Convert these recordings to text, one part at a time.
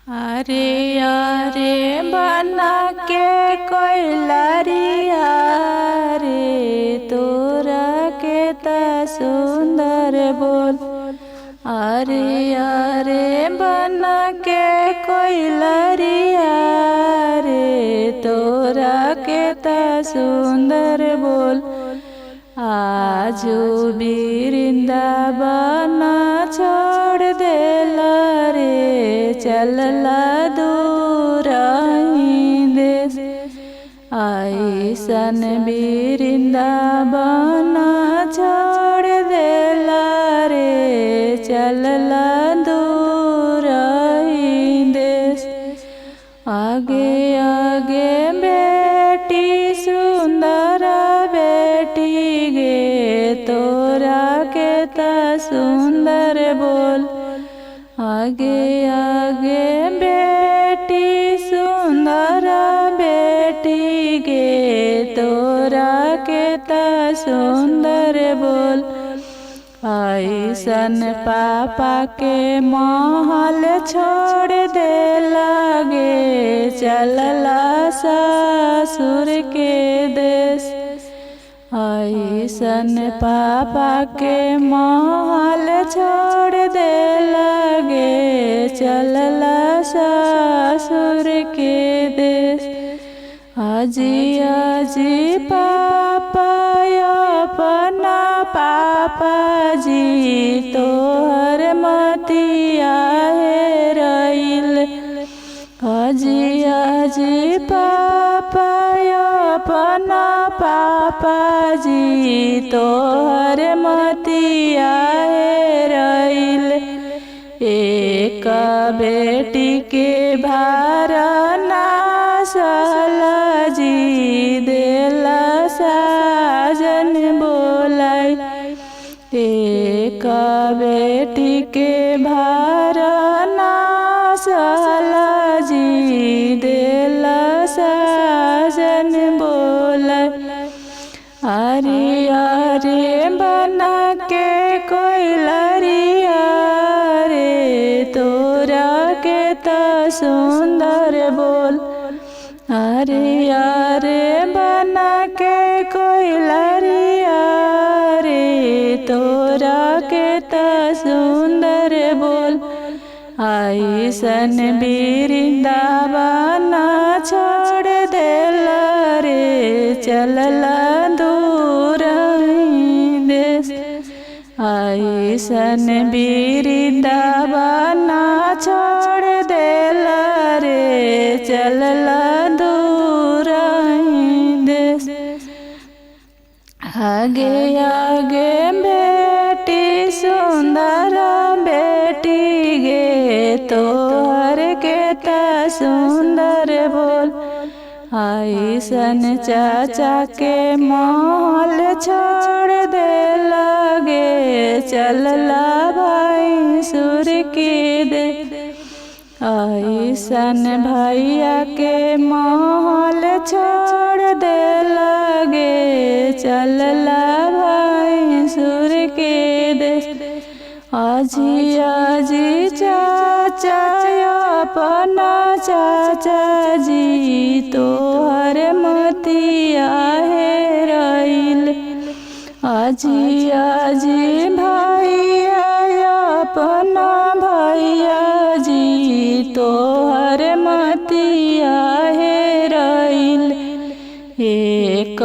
अरे अरे बना के कोई लरिया रे तोरा के ता सुंदर बोल। अरे अरे बना के कोई लरिया रे तोरा के ता सुंदर बोल। आजू वृंदावन छोड़ देला रे चलला दूर देश। ऐसन वृंदावन छोड़ देला रे चलला दूर देश। आगे आगे बेटी सुंदर बेटी गे तोरा के ता सुंदर बोल। आगे आगे बेटी सुंदर बेटी गे तोरा के ता सुंदर बोल। ऐसन पापा के महल छोड़ दे लागे चलला ससुर के देश। ऐसन पापा के महल छोड़ दे लागे चलला ससुर के देश। आजी आजी पापा अपना पापा जी तोहर मतिया है रईल। आजी आजी पापा अपना पापा जी तोहर मतिया है रईल। एक बेटी के भार ना सहला जी देला साजन बोलाई। एक बेटी के भार ना सहला जी देला साजन बोलाई। अरे अरे बना के कोई लरिया रे तोरा के ता सुंदर बोल। अरे अरे बना के कोई लरिया रे तोरा के ता सुंदर बोल। ऐसन वृंदावन छोड़ देला रे चलला दूर देश। ऐसन वृंदावन छोड़ देला रे चलला दूर देश। आगे आगे बेटी सुंदर बेटी गे तोहर के ता सुंदर बोल। ऐसन चाचा के महल छोड़ दे लागे चलला भाई सुर की दे। ऐसन भैया के महल छोड़ दे लागे चलला भाई सुर के देश। आजी आजी चाचा अपना चाचा जी तोहर मतिया है रईल। आजी आजी भैया अपना भैया जी तोहर मतिया है रईल। एक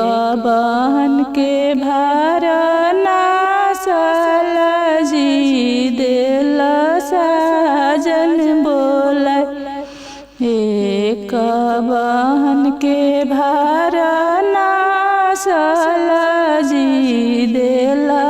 बहन के भार ना सहला जी देला साजन बोला। एक बहन के भार ना सहला जी देला